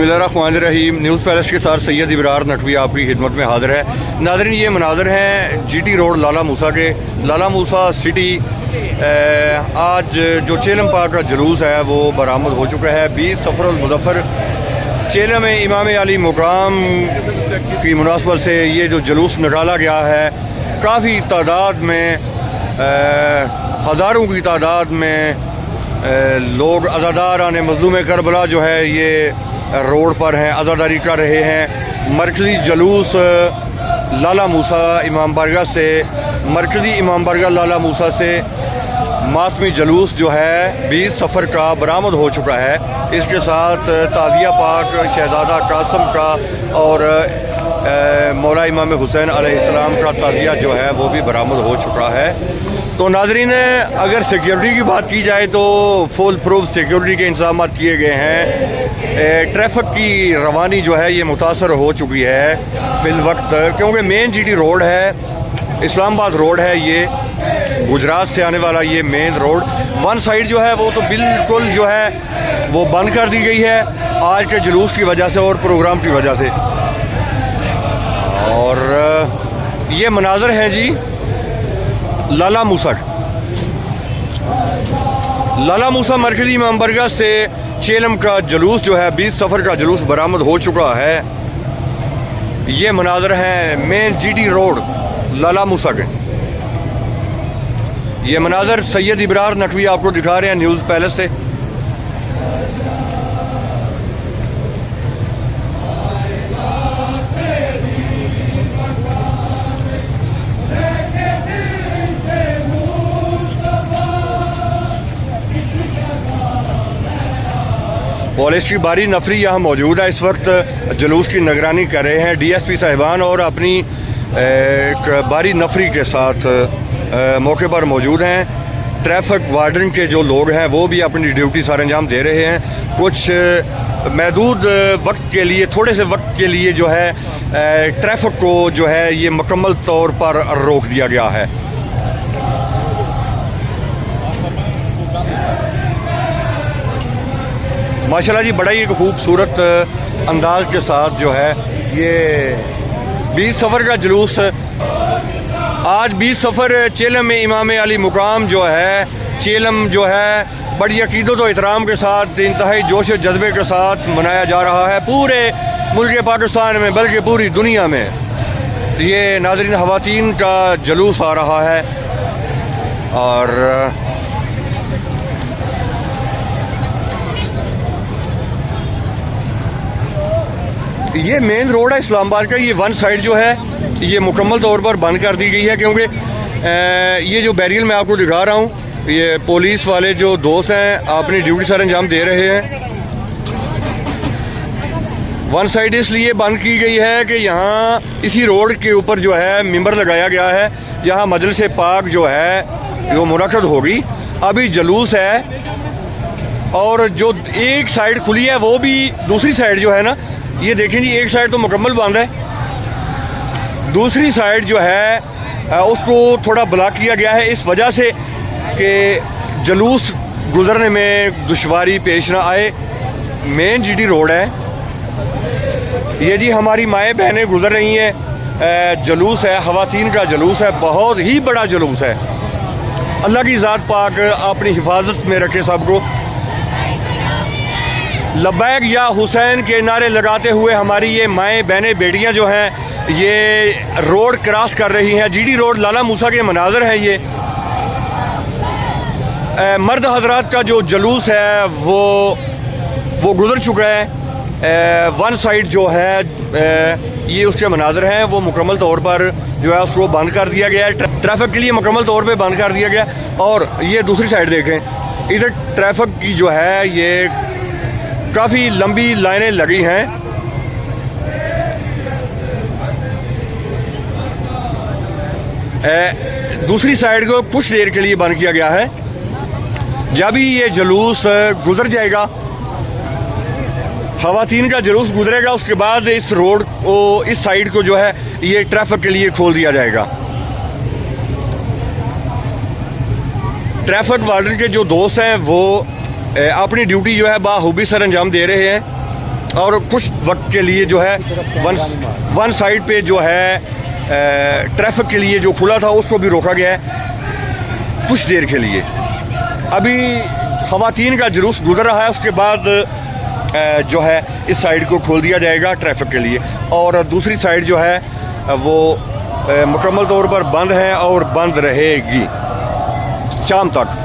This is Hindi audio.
बिस्मिल्लाहिर्रहमानिर्रहीम। न्यूज़ पैलेस के साथ सैयद इब्रार नकवी आपकी खिदमत में हाजिर है। नाज़रीन, ये मनाज़र हैं GT रोड लाला मूसा के। लाला मूसा सिटी आज जो चेलम पाक का जुलूस है वो बरामद हो चुका है। 20 सफ़रुल मुज़फ़्फ़र चेलम में इमाम अली मुकाम की मुनासबत से ये जो जुलूस निकाला गया है, काफ़ी तादाद में हज़ारों की तादाद में लोग अज़ादारान मज़लूम करबला जो है ये रोड पर हैं, अज़ादारी कर रहे हैं। मरकज़ी जुलूस लाला मूसा इमाम बारगाह से, मरकज़ी इमाम बारगाह लाला मूसा से मातमी जुलूस जो है 20 सफ़र का बरामद हो चुका है। इसके साथ ताज़िया पाक शहज़ादा कासम का और मौला इमाम हुसैन अलैहिस्सलाम का ताज़िया जो है वो भी बरामद हो चुका है। तो नाज़रीन, अगर सिक्योरिटी की बात की जाए तो फुल प्रूफ सिक्योरिटी के इंतजाम किए गए हैं। ट्रैफिक की रवानी जो है ये मुतासर हो चुकी है फिल वक्त, क्योंकि मेन GT रोड है, इस्लामाबाद रोड है, ये गुजरात से आने वाला ये मेन रोड। वन साइड जो है वो तो बिल्कुल जो है वो बंद कर दी गई है आज के जुलूस की वजह से और प्रोग्राम की वजह से। और ये मनाज़र है जी लाला मूसा। लाला मूसा मरकज़ी इमाम बारगाह से चेलम का जुलूस जो है 20 सफ़र का जुलूस बरामद हो चुका है। ये मनाज़र हैं मेन GT रोड लाला मूसा के। ये मनाज़र सैयद इब्रार नकवी आपको दिखा रहे हैं न्यूज़ पैलेस से। पुलिस की बारी नफरी यहाँ मौजूद है, इस वक्त जुलूस की निगरानी कर रहे हैं DSP साहिबान और अपनी बारी नफरी के साथ मौके पर मौजूद हैं। ट्रैफिक वार्डन के जो लोग हैं वो भी अपनी ड्यूटी सर अंजाम दे रहे हैं। कुछ महदूद वक्त के लिए, थोड़े से वक्त के लिए जो है ट्रैफिक को जो है ये मुकम्मल तौर पर रोक दिया गया है। माशाल्लाह जी, बड़ा ही एक खूबसूरत अंदाज के साथ जो है ये 20 सफ़र का जुलूस आज 20 सफ़र चेलम में इमाम अली मुकाम जो है, चेलम जो है बड़ी अकीदत व एहतराम के साथ, इंतहाई जोश व जज्बे के साथ मनाया जा रहा है पूरे मुल्क पाकिस्तान में, बल्कि पूरी दुनिया में। ये नाज़रीन ख़वातीन का जुलूस आ रहा है और ये मेन रोड है इस्लामाबाद का। ये वन साइड जो है ये मुकम्मल तौर पर बंद कर दी गई है, क्योंकि ये जो बैरियर मैं आपको दिखा रहा हूँ, ये पुलिस वाले जो दोस्त हैं अपनी ड्यूटी सर अंजाम दे रहे हैं। वन साइड इसलिए बंद की गई है कि यहाँ इसी रोड के ऊपर जो है मिंबर लगाया गया है, यहाँ मजलिस पाक जो है वो मुनक़द होगी। अभी जुलूस है और जो एक साइड खुली है वो भी दूसरी साइड जो है ना, ये देखें जी, एक साइड तो मुकम्मल बंद है, दूसरी साइड जो है उसको थोड़ा ब्लॉक किया गया है इस वजह से कि जुलूस गुजरने में दुश्वारी पेश ना आए। मेन GT रोड है ये जी, हमारी माएँ बहनें गुजर रही हैं। जुलूस है, ख़वातीन का जुलूस है, बहुत ही बड़ा जुलूस है। अल्लाह की ज़ात पाक अपनी हिफाजत में रखे सबको। लब्बैक या हुसैन के नारे लगाते हुए हमारी ये माएँ बहनें बेटियाँ जो हैं ये रोड क्रॉस कर रही हैं। GT रोड लाला मूसा के मनाज़र हैं ये। मर्द हजरात का जो जुलूस है वो गुज़र चुका है। वन साइड जो है ये उसके मनाज़र हैं, वो मुकम्मल तौर पर जो है उसको बंद कर दिया गया है, ट्रैफिक के लिए मुकम्मल तौर पर बंद कर दिया गया। और ये दूसरी साइड देखें, इधर ट्रैफिक की जो है ये काफ़ी लंबी लाइनें लगी हैं। दूसरी साइड को कुछ देर के लिए बंद किया गया है। जब ही ये जुलूस गुजर जाएगा, ख़वातीन का जुलूस गुजरेगा, उसके बाद इस रोड को, इस साइड को जो है ये ट्रैफिक के लिए खोल दिया जाएगा। ट्रैफिक वार्डन के जो दोस्त हैं वो अपनी ड्यूटी जो है बाखूबी सर अंजाम दे रहे हैं। और कुछ वक्त के लिए जो है वन साइड पे जो है ट्रैफिक के लिए जो खुला था उसको भी रोका गया है कुछ देर के लिए। अभी ख़वातीन का जुलूस गुजर रहा है, उसके बाद जो है इस साइड को खोल दिया जाएगा ट्रैफिक के लिए, और दूसरी साइड जो है वो मुकम्मल तौर पर बंद है और बंद रहेगी शाम तक।